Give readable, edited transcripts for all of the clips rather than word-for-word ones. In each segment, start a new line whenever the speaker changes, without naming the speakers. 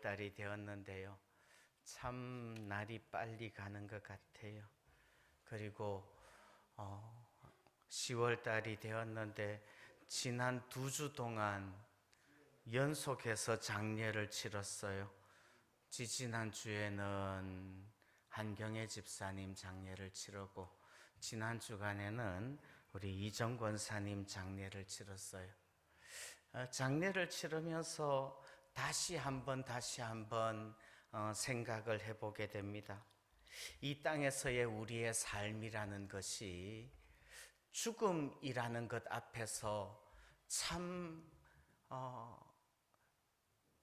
달이 되었는데요. 참 날이 빨리 가는 것 같아요. 그리고 10월 달이 되었는데 지난 2주 동안 연속해서 장례를 치렀어요. 지지난 주에는 한경애 집사님 장례를 치르고 지난 주간에는 우리 이정권 사님 장례를 치렀어요. 장례를 치르면서 다시 한번 생각을 해보게 됩니다. 이 땅에서의 우리의 삶이라는 것이 죽음이라는 것 앞에서 참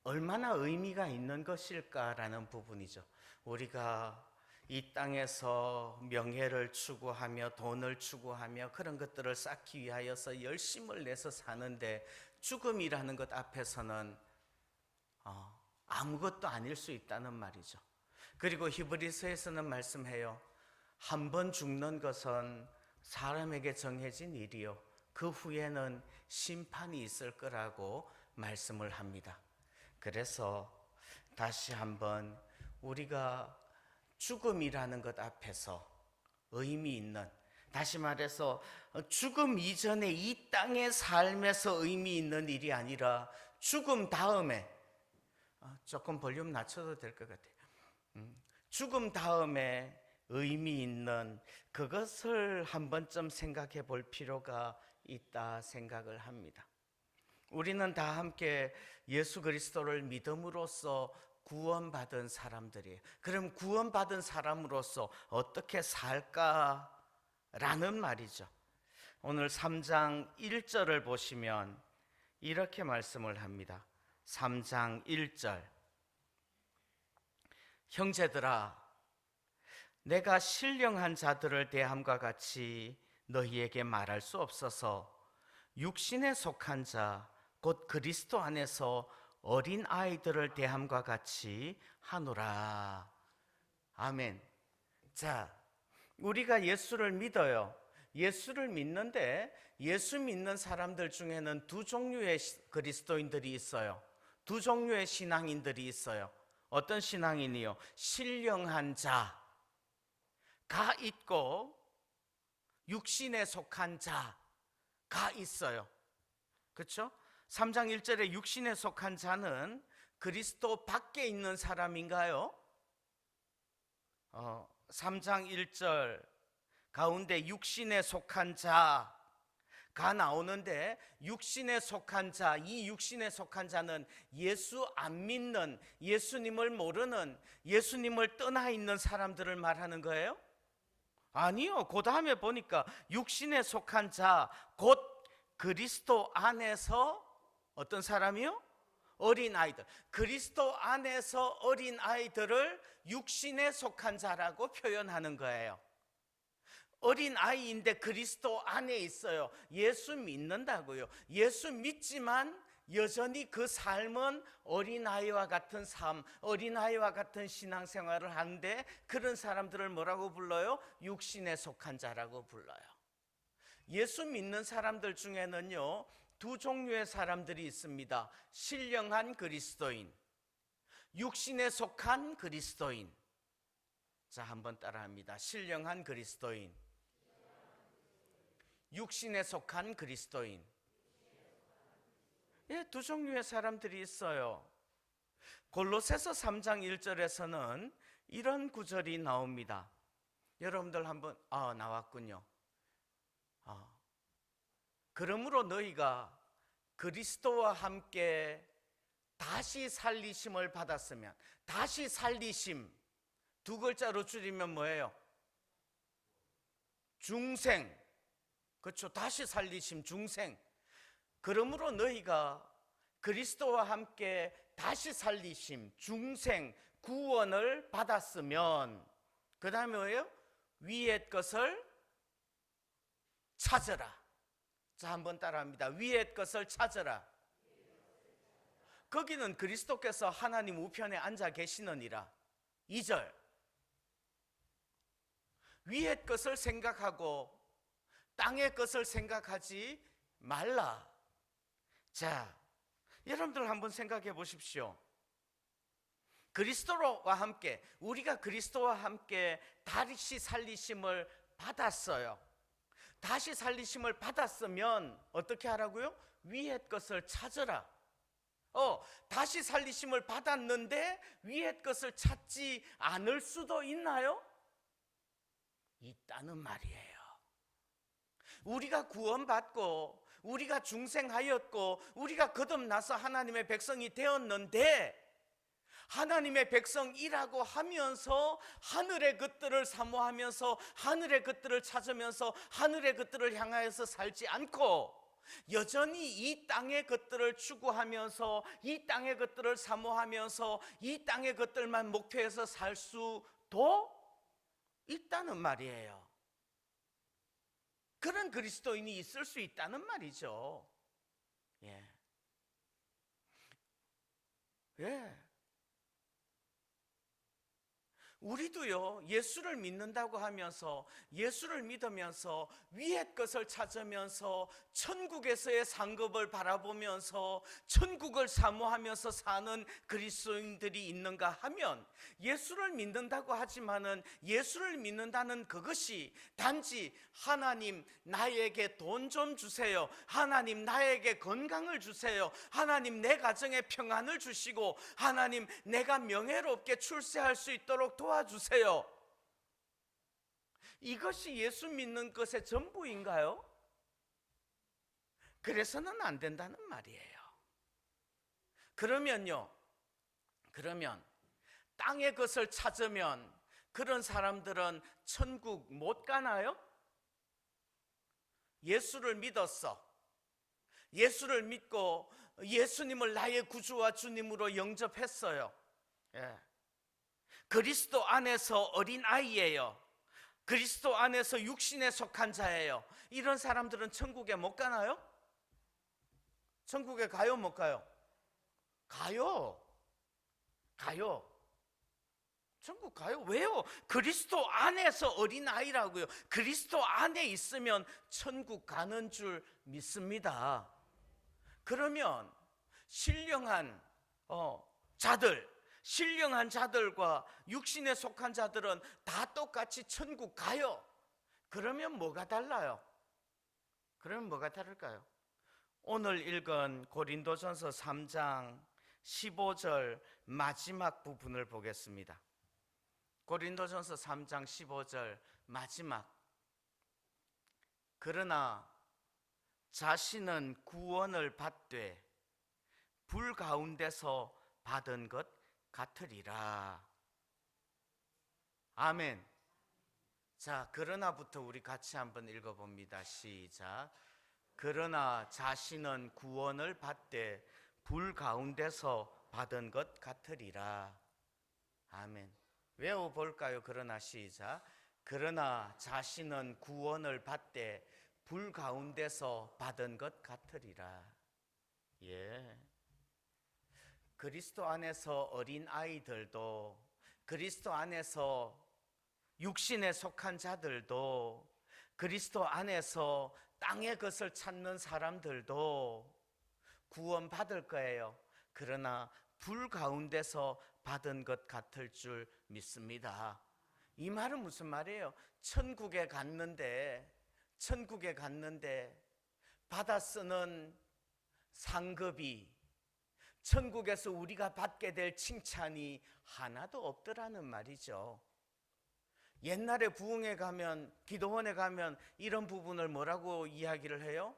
얼마나 의미가 있는 것일까라는 부분이죠. 우리가 이 땅에서 명예를 추구하며 돈을 추구하며 그런 것들을 쌓기 위하여서 열심을 내서 사는데 죽음이라는 것 앞에서는 아무것도 아닐 수 있다는 말이죠. 그리고 히브리서에서는 말씀해요. 한 번 죽는 것은 사람에게 정해진 일이요, 그 후에는 심판이 있을 거라고 말씀을 합니다. 그래서 다시 한번 우리가 죽음이라는 것 앞에서 의미 있는, 다시 말해서 죽음 이전에 이 땅의 삶에서 의미 있는 일이 아니라 죽음 다음에, 조금 볼륨 낮춰도 될 것 같아요. 죽음 다음에 의미 있는 그것을 한 번쯤 생각해 볼 필요가 있다 생각을 합니다. 우리는 다 함께 예수 그리스도를 믿음으로써 구원받은 사람들이에요. 그럼 구원받은 사람으로서 어떻게 살까라는 말이죠. 오늘 3장 1절을 보시면 이렇게 말씀을 합니다. 3장 1절. 형제들아, 내가 신령한 자들을 대함과 같이 너희에게 말할 수 없어서 육신에 속한 자, 곧 그리스도 안에서 어린 아이들을 대함과 같이 하노라. 아멘. 자, 우리가 예수를 믿어요. 예수를 믿는데 예수 믿는 사람들 중에는 두 종류의 그리스도인들이 있어요. 두 종류의 신앙인들이 있어요. 어떤 신앙인이요? 신령한 자가 있고 육신에 속한 자가 있어요. 그렇죠? 3장 1절에 육신에 속한 자는 그리스도 밖에 있는 사람인가요? 3장 1절 가운데 육신에 속한 자가 나오는데, 육신에 속한 자, 이 육신에 속한 자는 예수 안 믿는, 예수님을 모르는, 예수님을 떠나 있는 사람들을 말하는 거예요? 아니요. 그 다음에 보니까 육신에 속한 자, 곧 그리스도 안에서 어떤 사람이요? 어린 아이들. 그리스도 안에서 어린 아이들을 육신에 속한 자라고 표현하는 거예요. 어린 아이인데 그리스도 안에 있어요. 예수 믿는다고요. 예수 믿지만 여전히 그 삶은 어린아이와 같은 삶, 어린아이와 같은 신앙생활을 하는데, 그런 사람들을 뭐라고 불러요? 육신에 속한 자라고 불러요. 예수 믿는 사람들 중에는요, 두 종류의 사람들이 있습니다. 신령한 그리스도인, 육신에 속한 그리스도인. 자, 한번 따라합니다. 신령한 그리스도인, 육신에 속한 그리스도인. 예, 두 종류의 사람들이 있어요. 골로새서 3장 1절에서는 이런 구절이 나옵니다. 여러분들 한번 나왔군요. 그러므로 너희가 그리스도와 함께 다시 살리심을 받았으면, 다시 살리심 두 글자로 줄이면 뭐예요? 중생. 그렇죠. 다시 살리심, 중생. 그러므로 너희가 그리스도와 함께 다시 살리심, 중생, 구원을 받았으면, 그 다음에 뭐예요? 위의 것을 찾으라. 자, 한번 따라합니다. 위의 것을 찾으라. 거기는 그리스도께서 하나님 우편에 앉아 계시느니라. 2절. 위의 것을 생각하고 땅의 것을 생각하지 말라. 자, 여러분들 한번 생각해 보십시오. 그리스도와 함께, 우리가 그리스도와 함께 다시 살리심을 받았어요. 다시 살리심을 받았으면 어떻게 하라고요? 위의 것을 찾으라. 다시 살리심을 받았는데 위의 것을 찾지 않을 수도 있나요? 있다는 말이에요. 우리가 구원받고 우리가 중생하였고 우리가 거듭나서 하나님의 백성이 되었는데, 하나님의 백성이라고 하면서 하늘의 것들을 사모하면서 하늘의 것들을 찾으면서 하늘의 것들을 향하여서 살지 않고 여전히 이 땅의 것들을 추구하면서 이 땅의 것들을 사모하면서 이 땅의 것들만 목표해서 살 수도 있다는 말이에요. 그런 그리스도인이 있을 수 있다는 말이죠. 예. 우리도요, 예수를 믿는다고 하면서 예수를 믿으면서 위의 것을 찾으면서 천국에서의 상급을 바라보면서 천국을 사모하면서 사는 그리스도인들이 있는가 하면, 예수를 믿는다고 하지만은 예수를 믿는다는 그것이 단지 하나님 나에게 돈 좀 주세요, 하나님 나에게 건강을 주세요, 하나님 내 가정에 평안을 주시고 하나님 내가 명예롭게 출세할 수 있도록 도와주세요, 이것이 예수 믿는 것의 전부인가요? 그래서는 안 된다는 말이에요. 그러면 땅의 것을 찾으면 그런 사람들은 천국 못 가나요? 예수를 믿었어. 예수를 믿고 예수님을 나의 구주와 주님으로 영접했어요. 그리스도 안에서 어린아이예요. 그리스도 안에서 육신에 속한 자예요. 이런 사람들은 천국에 못 가나요? 천국에 가요, 못 가요? 가요. 천국 가요. 왜요? 그리스도 안에서 어린아이라고요. 그리스도 안에 있으면 천국 가는 줄 믿습니다. 그러면 신령한 자들과 육신에 속한 자들은 다 똑같이 천국 가요. 그러면 뭐가 달라요? 그러면 뭐가 다를까요? 오늘 읽은 고린도전서 3장 15절 마지막 부분을 보겠습니다. 고린도전서 3장 15절 마지막. 그러나 자신은 구원을 받되 불 가운데서 받은 것 같으리라. 아멘. 자, 그러나부터 우리 같이 한번 읽어봅니다. 시작. 그러나 자신은 구원을 받되 불 가운데서 받은 것 같으리라. 아멘. 외워볼까요? 그러나 시작. 그러나 자신은 구원을 받되 불 가운데서 받은 것 같으리라. 그리스도 안에서 어린 아이들도, 그리스도 안에서 육신에 속한 자들도, 그리스도 안에서 땅의 것을 찾는 사람들도 구원받을 거예요. 그러나 불 가운데서 받은 것 같을 줄 믿습니다. 이 말은 무슨 말이에요? 천국에 갔는데 받아 쓰는 상급이, 천국에서 우리가 받게 될 칭찬이 하나도 없더라는 말이죠. 옛날에 부흥회 가면, 기도원에 가면 이런 부분을 뭐라고 이야기를 해요?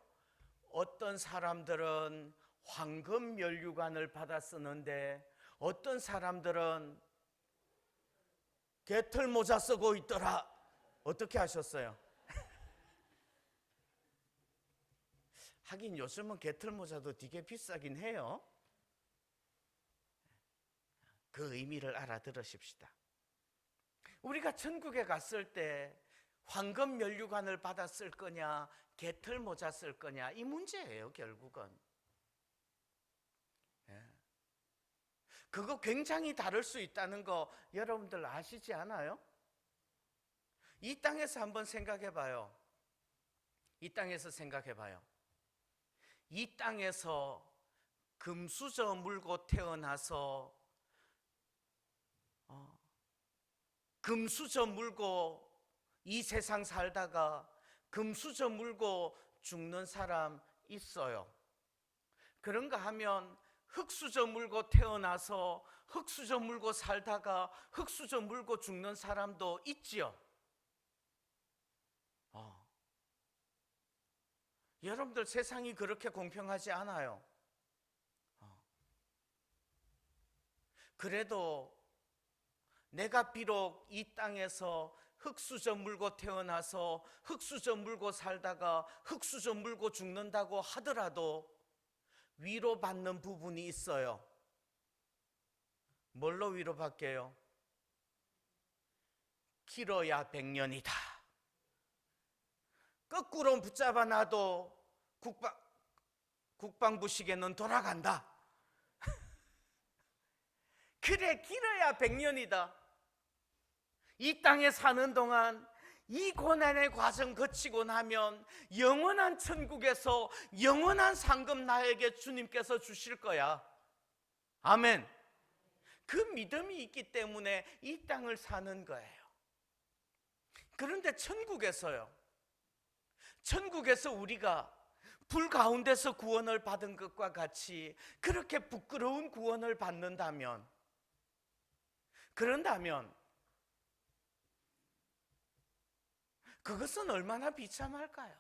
어떤 사람들은 황금 면류관을 받아 쓰는데 어떤 사람들은 개털 모자 쓰고 있더라. 어떻게 하셨어요? 하긴 요즘은 개털 모자도 되게 비싸긴 해요. 그 의미를 알아들으십시다. 우리가 천국에 갔을 때 황금 면류관을 받아 쓸 거냐, 개털 모자 쓸 거냐, 이 문제예요. 결국은 그거 굉장히 다를 수 있다는 거 여러분들 아시지 않아요? 이 땅에서 한번 생각해 봐요. 이 땅에서, 이 땅에서, 이 땅에서 금수저 물고 태어나서, 금수저 물고 이 세상 살다가 금수저 물고 죽는 사람 있어요. 그런가 하면 흙수저 물고 태어나서 흙수저 물고 살다가 흙수저 물고 죽는 사람도 있지요. 여러분들, 세상이 그렇게 공평하지 않아요. 그래도 내가 비록 이 땅에서 흙수저 물고 태어나서 흙수저 물고 살다가 흙수저 물고 죽는다고 하더라도 위로받는 부분이 있어요. 뭘로 위로받게요? 길어야 100년이다. 거꾸로 붙잡아 놔도 국방부시계는 돌아간다. 그래, 길어야 100년이다. 이 땅에 사는 동안 이 고난의 과정 거치고 나면 영원한 천국에서 영원한 상급 나에게 주님께서 주실 거야. 아멘. 그 믿음이 있기 때문에 이 땅을 사는 거예요. 그런데 천국에서요, 천국에서 우리가 불 가운데서 구원을 받은 것과 같이 그렇게 부끄러운 구원을 받는다면, 그런다면 그것은 얼마나 비참할까요?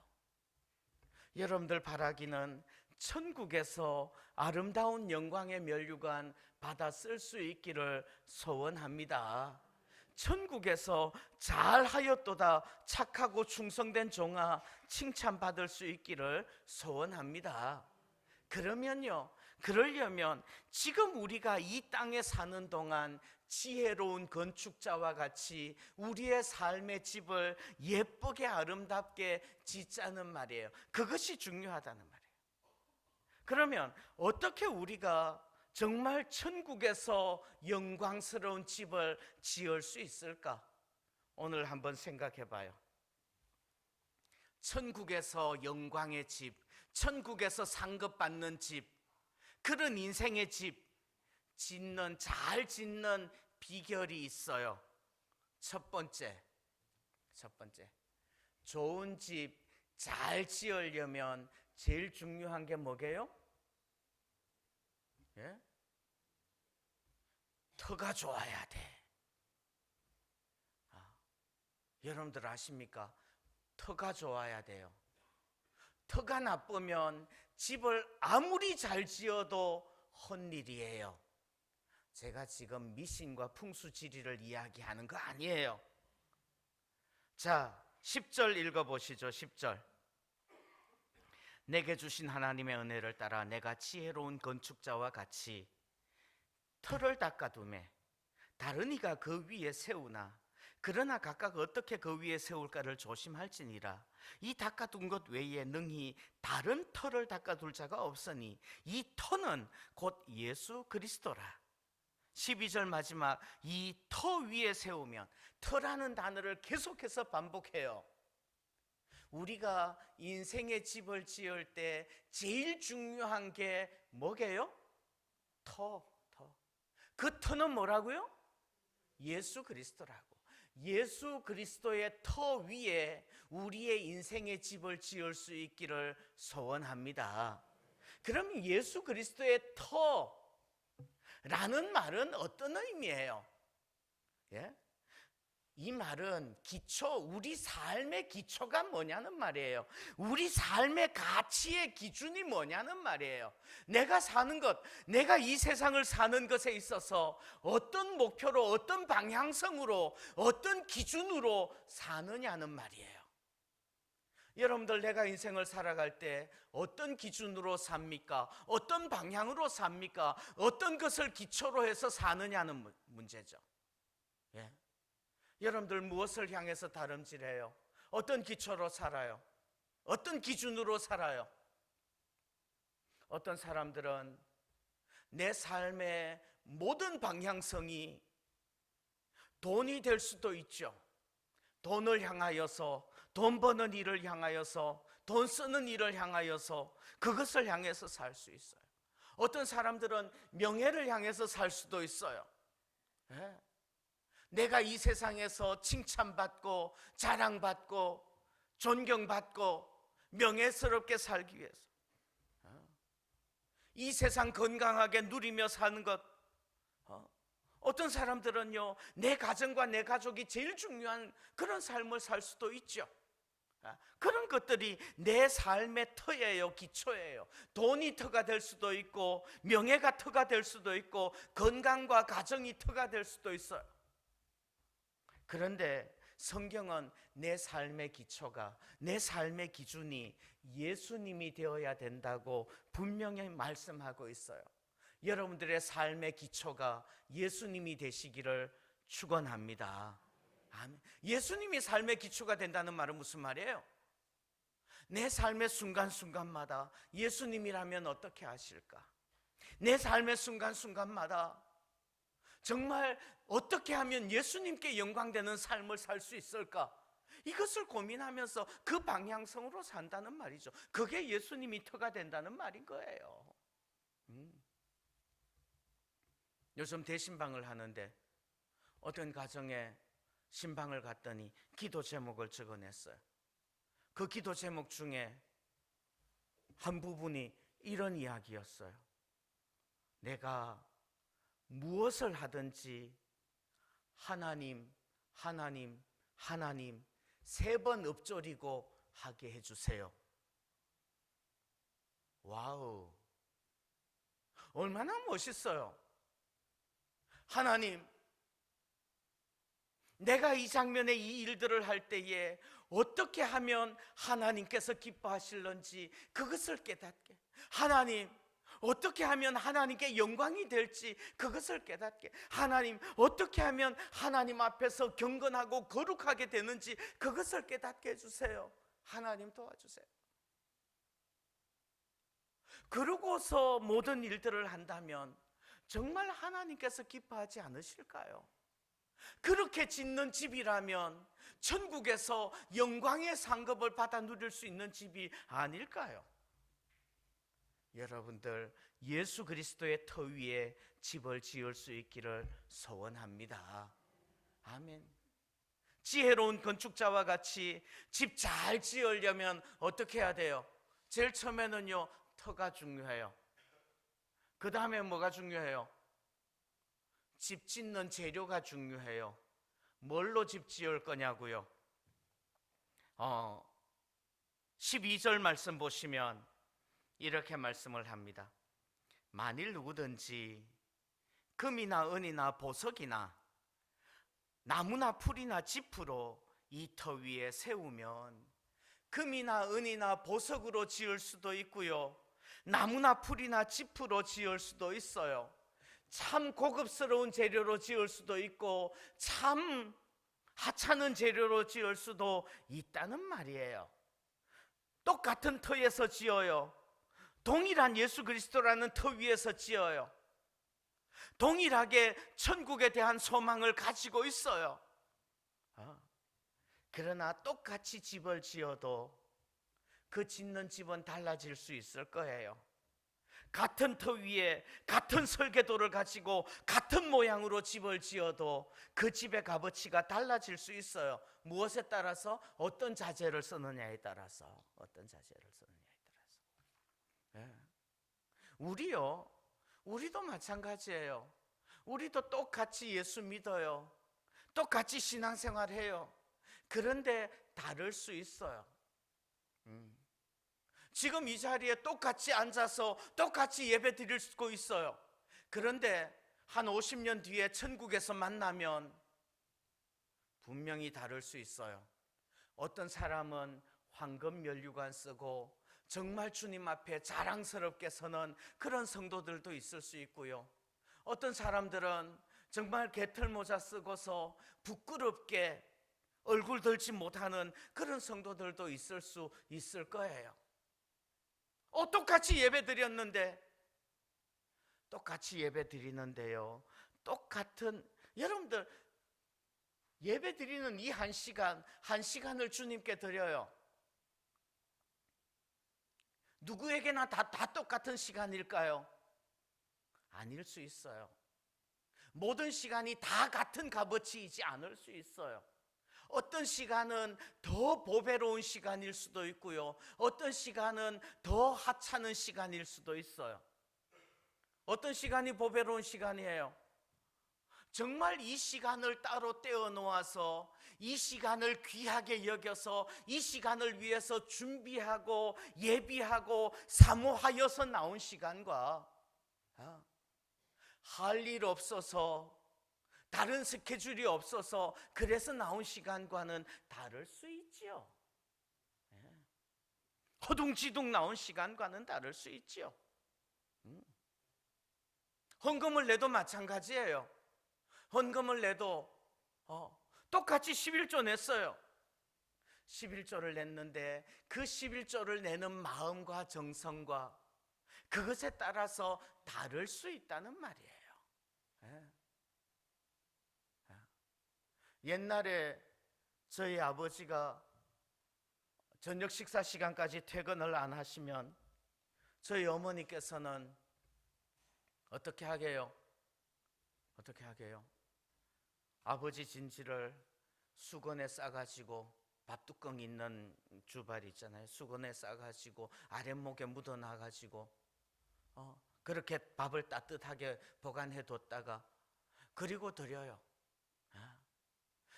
여러분들 바라기는 천국에서 아름다운 영광의 면류관 받아 쓸 수 있기를 소원합니다. 천국에서 잘하였도다 착하고 충성된 종아 칭찬받을 수 있기를 소원합니다. 그러려면 지금 우리가 이 땅에 사는 동안 지혜로운 건축자와 같이 우리의 삶의 집을 예쁘게 아름답게 짓자는 말이에요. 그것이 중요하다는 말이에요. 그러면 어떻게 우리가 정말 천국에서 영광스러운 집을 지을 수 있을까? 오늘 한번 생각해 봐요. 천국에서 영광의 집, 천국에서 상급받는 집, 그런 인생의 집 잘 짓는 비결이 있어요. 첫 번째, 좋은 집 잘 지으려면 제일 중요한 게 뭐게요? 예? 터가 좋아야 돼. 여러분들 아십니까? 터가 좋아야 돼요. 터가 나쁘면 집을 아무리 잘 지어도 헛일이에요. 제가 지금 미신과 풍수지리를 이야기하는 거 아니에요. 자, 10절 읽어보시죠. 10절. 내게 주신 하나님의 은혜를 따라 내가 지혜로운 건축자와 같이 터를 닦아두매 다른 이가 그 위에 세우나 그러나 각각 어떻게 그 위에 세울까를 조심할지니라. 이 닦아둔 것 외에 능히 다른 터를 닦아둘 자가 없으니 이 터는 곧 예수 그리스도라. 12절 마지막, 이 터 위에 세우면, 터라는 단어를 계속해서 반복해요. 우리가 인생의 집을 지을 때 제일 중요한 게 뭐게요? 터. 그 터는 뭐라고요? 예수 그리스도라고. 예수 그리스도의 터 위에 우리의 인생의 집을 지을 수 있기를 소원합니다. 그럼 예수 그리스도의 터라는 말은 어떤 의미예요? 예? 이 말은 기초, 우리 삶의 기초가 뭐냐는 말이에요. 우리 삶의 가치의 기준이 뭐냐는 말이에요. 내가 사는 것, 내가 이 세상을 사는 것에 있어서 어떤 목표로, 어떤 방향성으로, 어떤 기준으로 사느냐는 말이에요. 여러분들, 내가 인생을 살아갈 때 어떤 기준으로 삽니까? 어떤 방향으로 삽니까? 어떤 것을 기초로 해서 사느냐는 문제죠. 예? 여러분들 무엇을 향해서 다름질해요? 어떤 기초로 살아요? 어떤 기준으로 살아요? 어떤 사람들은 내 삶의 모든 방향성이 돈이 될 수도 있죠. 돈을 향하여서, 돈 버는 일을 향하여서, 돈 쓰는 일을 향하여서, 그것을 향해서 살 수 있어요. 어떤 사람들은 명예를 향해서 살 수도 있어요. 예? 내가 이 세상에서 칭찬받고 자랑받고 존경받고 명예스럽게 살기 위해서 이 세상 건강하게 누리며 사는 것, 어떤 사람들은요 내 가정과 내 가족이 제일 중요한 그런 삶을 살 수도 있죠. 그런 것들이 내 삶의 터예요, 기초예요. 돈이 터가 될 수도 있고 명예가 터가 될 수도 있고 건강과 가정이 터가 될 수도 있어요. 그런데 성경은 내 삶의 기초가, 내 삶의 기준이 예수님이 되어야 된다고 분명히 말씀하고 있어요. 여러분들의 삶의 기초가 예수님이 되시기를 축원합니다. 아멘. 예수님이 삶의 기초가 된다는 말은 무슨 말이에요? 내 삶의 순간순간마다 예수님이라면 어떻게 하실까? 내 삶의 순간순간마다 정말 어떻게 하면 예수님께 영광되는 삶을 살 수 있을까? 이것을 고민하면서 그 방향성으로 산다는 말이죠. 그게 예수님이 터가 된다는 말인 거예요. 요즘 대신방을 하는데 어떤 가정에 신방을 갔더니 기도 제목을 적어냈어요. 그 기도 제목 중에 한 부분이 이런 이야기였어요. 내가 무엇을 하든지 하나님, 하나님, 하나님 3번 읊조리고 하게 해주세요. 와우, 얼마나 멋있어요. 하나님, 내가 이 장면에 이 일들을 할 때에 어떻게 하면 하나님께서 기뻐하실런지 그것을 깨닫게. 하나님, 어떻게 하면 하나님께 영광이 될지 그것을 깨닫게. 하나님, 어떻게 하면 하나님 앞에서 경건하고 거룩하게 되는지 그것을 깨닫게 해주세요. 하나님 도와주세요. 그러고서 모든 일들을 한다면 정말 하나님께서 기뻐하지 않으실까요? 그렇게 짓는 집이라면 천국에서 영광의 상급을 받아 누릴 수 있는 집이 아닐까요? 여러분들 예수 그리스도의 터 위에 집을 지을 수 있기를 소원합니다. 아멘. 지혜로운 건축자와 같이 집 잘 지으려면 어떻게 해야 돼요? 제일 처음에는요 터가 중요해요. 그 다음에 뭐가 중요해요? 집 짓는 재료가 중요해요. 뭘로 집 지을 거냐고요? 12절 말씀 보시면 이렇게 말씀을 합니다. 만일 누구든지 금이나 은이나 보석이나 나무나 풀이나 지프로 이 터 위에 세우면, 금이나 은이나 보석으로 지을 수도 있고요, 나무나 풀이나 지프로 지을 수도 있어요. 참 고급스러운 재료로 지을 수도 있고 참 하찮은 재료로 지을 수도 있다는 말이에요. 똑같은 터에서 지어요. 동일한 예수 그리스도라는 터 위에서 지어요. 동일하게 천국에 대한 소망을 가지고 있어요. 그러나 똑같이 집을 지어도 그 짓는 집은 달라질 수 있을 거예요. 같은 터 위에 같은 설계도를 가지고 같은 모양으로 집을 지어도 그 집의 값어치가 달라질 수 있어요. 무엇에 따라서? 어떤 자재를 쓰느냐에 따라서. 어떤 자재를 쓰느냐에 따라서. 우리도 마찬가지예요. 우리도 똑같이 예수 믿어요. 똑같이 신앙생활해요. 그런데 다를 수 있어요. 지금 이 자리에 똑같이 앉아서 똑같이 예배 드릴 수 있어요. 그런데 한 50년 뒤에 천국에서 만나면 분명히 다를 수 있어요. 어떤 사람은 황금 면류관 쓰고 정말 주님 앞에 자랑스럽게 서는 그런 성도들도 있을 수 있고요, 어떤 사람들은 정말 개털모자 쓰고서 부끄럽게 얼굴 들지 못하는 그런 성도들도 있을 수 있을 거예요. 똑같이 예배 드렸는데, 똑같이 예배 드리는데요, 똑같은, 여러분들 예배 드리는 이 한 시간을 주님께 드려요. 누구에게나 다 똑같은 시간일까요? 아닐 수 있어요. 모든 시간이 다 같은 값어치이지 않을 수 있어요. 어떤 시간은 더 보배로운 시간일 수도 있고요, 어떤 시간은 더 하찮은 시간일 수도 있어요. 어떤 시간이 보배로운 시간이에요? 정말 이 시간을 따로 떼어 놓아서 이 시간을 귀하게 여겨서 이 시간을 위해서 준비하고 예비하고 사모하여서 나온 시간과 할 일 없어서 다른 스케줄이 없어서 그래서 나온 시간과는 다를 수 있지요. 허둥지둥 나온 시간과는 다를 수 있지요. 헌금을 내도 마찬가지예요. 헌금을 내도 똑같이 11조 냈어요. 11조를 냈는데 그 11조를 내는 마음과 정성과 그것에 따라서 다를 수 있다는 말이에요. 옛날에 저희 아버지가 저녁 식사 시간까지 퇴근을 안 하시면 저희 어머니께서는 어떻게 하게요? 아버지 진지를 수건에 싸가지고, 밥뚜껑 있는 주발 있잖아요, 수건에 싸가지고 아랫목에 묻어놔가지고 그렇게 밥을 따뜻하게 보관해 뒀다가 그리고 드려요.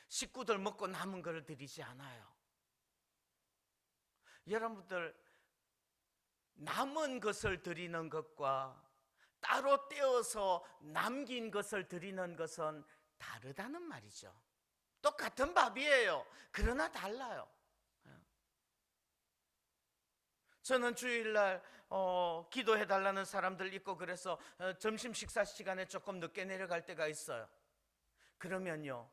식구들 먹고 남은 걸 드리지 않아요. 여러분들, 남은 것을 드리는 것과 따로 떼어서 남긴 것을 드리는 것은 다르다는 말이죠. 똑같은 밥이에요. 그러나 달라요. 저는 주일날 기도해달라는 사람들 있고 그래서 점심 식사 시간에 조금 늦게 내려갈 때가 있어요. 그러면요,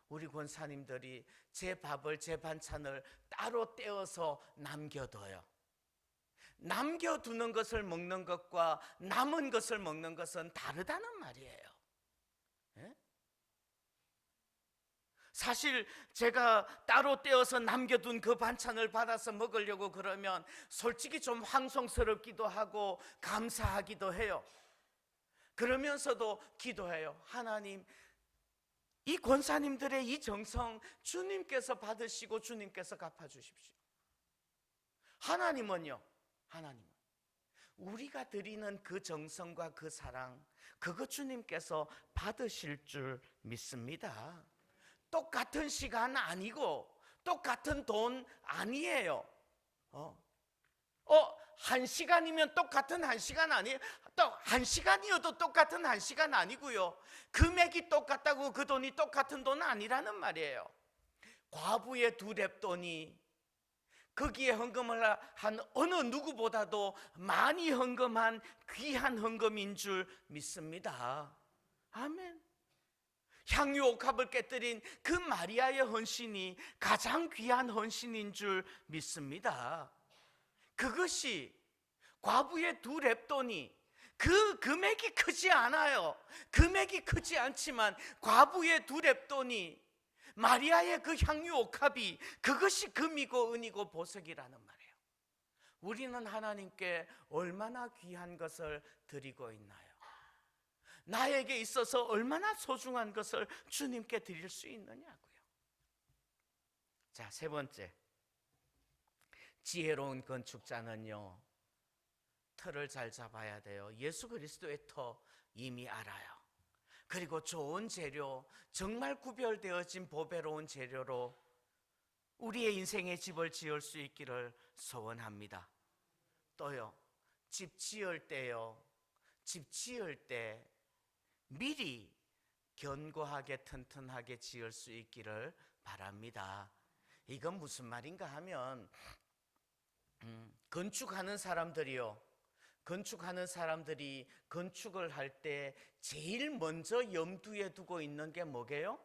우리 권사님들이 제 밥을, 제 반찬을 따로 떼어서 남겨둬요. 남겨두는 것을 먹는 것과 남은 것을 먹는 것은 다르다는 말이에요. 사실 제가 따로 떼어서 남겨둔 그 반찬을 받아서 먹으려고 그러면 솔직히 좀 황송스럽기도 하고 감사하기도 해요. 그러면서도 기도해요. 하나님, 이 권사님들의 이 정성 주님께서 받으시고 주님께서 갚아주십시오. 하나님은 우리가 드리는 그 정성과 그 사랑, 그거 주님께서 받으실 줄 믿습니다. 똑같은 시간 아니고 똑같은 돈 아니에요. 1시간이면 똑같은 1시간 아니에요. 또 1시간이어도 똑같은 1시간 아니고요, 금액이 똑같다고 그 돈이 똑같은 돈은 아니라는 말이에요. 과부의 2렙돈이 거기에 헌금을 한 어느 누구보다도 많이 헌금한 귀한 헌금인 줄 믿습니다. 아멘. 향유 옥합을 깨뜨린 그 마리아의 헌신이 가장 귀한 헌신인 줄 믿습니다. 그것이 과부의 2렙돈이, 그 금액이 크지 않아요. 금액이 크지 않지만 과부의 2렙돈이, 마리아의 그 향유 옥합이, 그것이 금이고 은이고 보석이라는 말이에요. 우리는 하나님께 얼마나 귀한 것을 드리고 있나요? 나에게 있어서 얼마나 소중한 것을 주님께 드릴 수 있느냐고요. 자, 3번째, 지혜로운 건축자는요, 터를 잘 잡아야 돼요. 예수 그리스도의 터 이미 알아요. 그리고 좋은 재료, 정말 구별되어진 보배로운 재료로 우리의 인생의 집을 지을 수 있기를 소원합니다. 또요, 집 지을 때 미리 견고하게 튼튼하게 지을 수 있기를 바랍니다. 이건 무슨 말인가 하면 건축하는 사람들이 건축을 할 때 제일 먼저 염두에 두고 있는 게 뭐게요?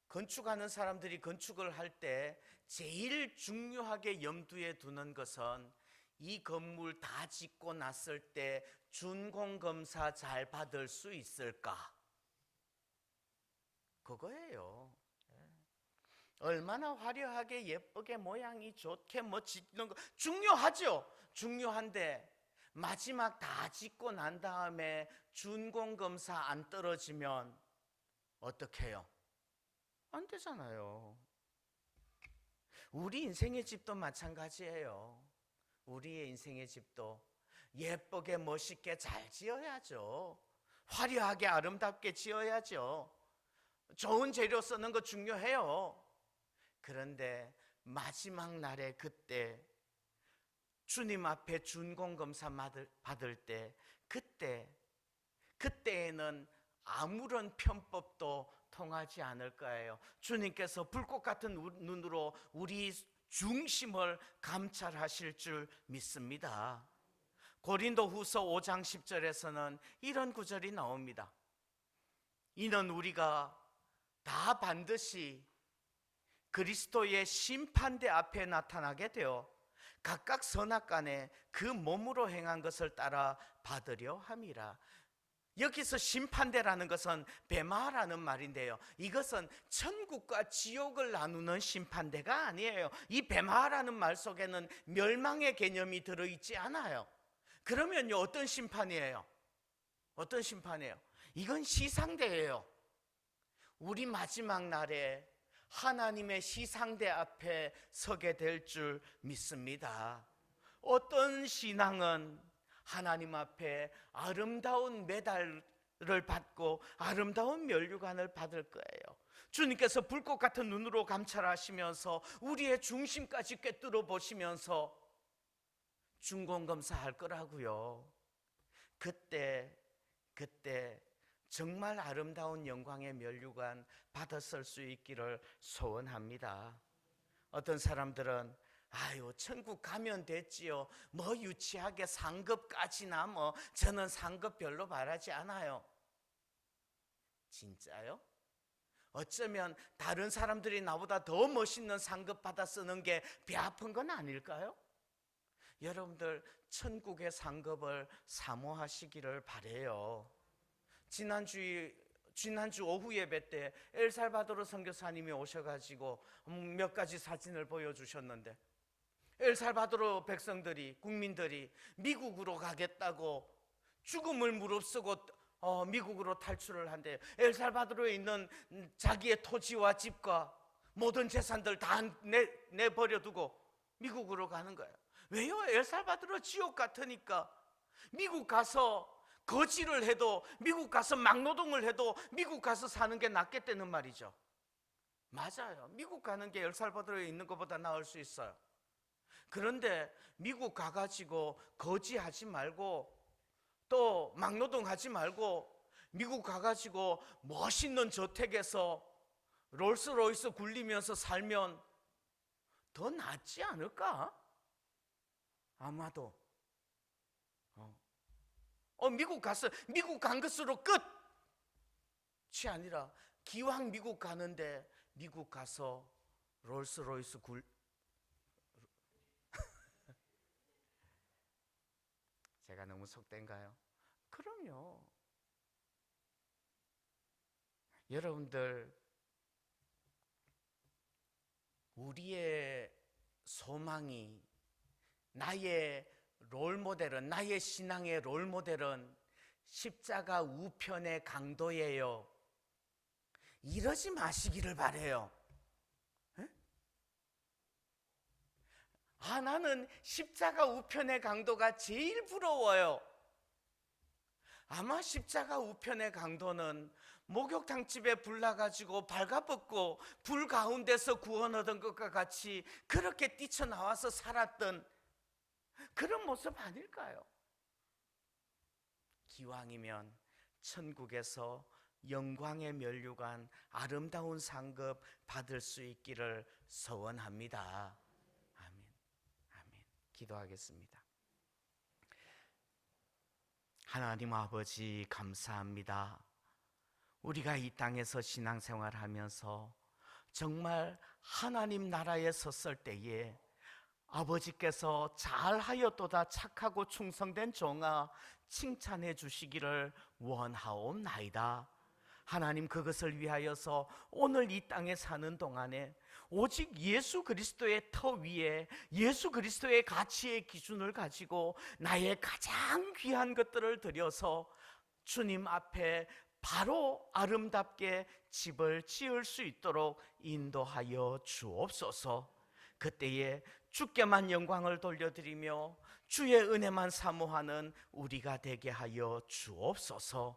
건축하는 사람들이 건축을 할 때 제일 중요하게 염두에 두는 것은 이 건물 다 짓고 났을 때 준공검사 잘 받을 수 있을까? 그거예요. 얼마나 화려하게 예쁘게 모양이 좋게 뭐 짓는 거 중요하죠. 중요한데 마지막 다 짓고 난 다음에 준공검사 안 떨어지면 어떻게 해요? 안 되잖아요. 우리 인생의 집도 마찬가지예요. 우리의 인생의 집도 예쁘게 멋있게 잘 지어야죠. 화려하게 아름답게 지어야죠. 좋은 재료 쓰는 거 중요해요. 그런데 마지막 날에 그때 주님 앞에 준공검사 받을 때 그때에는 아무런 편법도 통하지 않을 거예요. 주님께서 불꽃 같은 눈으로 우리 중심을 감찰하실 줄 믿습니다. 고린도후서 5장 10절에서는 이런 구절이 나옵니다. 이는 우리가 다 반드시 그리스도의 심판대 앞에 나타나게 되어 각각 선악간에 그 몸으로 행한 것을 따라 받으려 함이라. 여기서 심판대라는 것은 베마라는 말인데요, 이것은 천국과 지옥을 나누는 심판대가 아니에요. 이 베마라는 말 속에는 멸망의 개념이 들어있지 않아요. 그러면요, 어떤 심판이에요? 어떤 심판이에요? 이건 시상대예요. 우리 마지막 날에 하나님의 시상대 앞에 서게 될 줄 믿습니다. 어떤 신앙은 하나님 앞에 아름다운 메달을 받고 아름다운 면류관을 받을 거예요. 주님께서 불꽃 같은 눈으로 감찰하시면서 우리의 중심까지 꿰뚫어 보시면서 준공검사할 거라고요. 그때 정말 아름다운 영광의 면류관 받았을 수 있기를 소원합니다. 어떤 사람들은 아유, 천국 가면 됐지요. 뭐 유치하게 상급까지나 뭐 저는 상급 별로 바라지 않아요. 진짜요? 어쩌면 다른 사람들이 나보다 더 멋있는 상급 받아 쓰는 게 배 아픈 건 아닐까요? 여러분들 천국의 상급을 사모하시기를 바래요. 지난주 오후 예배 때 엘살바도르 선교사님이 오셔가지고 몇 가지 사진을 보여주셨는데, 엘살바도르 백성들이, 국민들이 미국으로 가겠다고 죽음을 무릅쓰고 미국으로 탈출을 한대요. 엘살바도르에 있는 자기의 토지와 집과 모든 재산들 다 내버려두고 미국으로 가는 거예요. 왜요? 엘살바도르 지옥 같으니까. 미국 가서 거지를 해도, 미국 가서 막노동을 해도 미국 가서 사는 게 낫겠다는 말이죠. 맞아요. 미국 가는 게 엘살바도르에 있는 것보다 나을 수 있어요. 그런데 미국 가가지고 거지하지 말고 또 막노동하지 말고 미국 가가지고 멋있는 저택에서 롤스로이스 굴리면서 살면 더 낫지 않을까? 아마도. 미국 간 것으로 끝이 아니라 기왕 미국 가는데 미국 가서 롤스로이스 제가 너무 속된가요? 그럼요. 여러분들, 우리의 소망이, 나의 롤모델은, 나의 신앙의 롤모델은 십자가 우편의 강도예요. 이러지 마시기를 바래요. 나는 십자가 우편의 강도가 제일 부러워요. 아마 십자가 우편의 강도는 목욕탕집에 불 나가지고 발가벗고 불 가운데서 구원 얻은 것과 같이 그렇게 뛰쳐나와서 살았던 그런 모습 아닐까요? 기왕이면 천국에서 영광의 면류관, 아름다운 상급 받을 수 있기를 소원합니다. 아멘. 아멘. 기도하겠습니다. 하나님 아버지, 감사합니다. 우리가 이 땅에서 신앙생활하면서 정말 하나님 나라에 섰을 때에 아버지께서 잘하였도다 착하고 충성된 종아 칭찬해 주시기를 원하옵나이다. 하나님, 그것을 위하여서 오늘 이 땅에 사는 동안에 오직 예수 그리스도의 터 위에 예수 그리스도의 가치의 기준을 가지고 나의 가장 귀한 것들을 들여서 주님 앞에 바로 아름답게 집을 지을 수 있도록 인도하여 주옵소서. 그때에 주께만 영광을 돌려드리며 주의 은혜만 사모하는 우리가 되게 하여 주옵소서.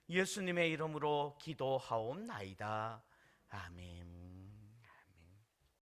예수님의 이름으로 기도하옵나이다. 아멘.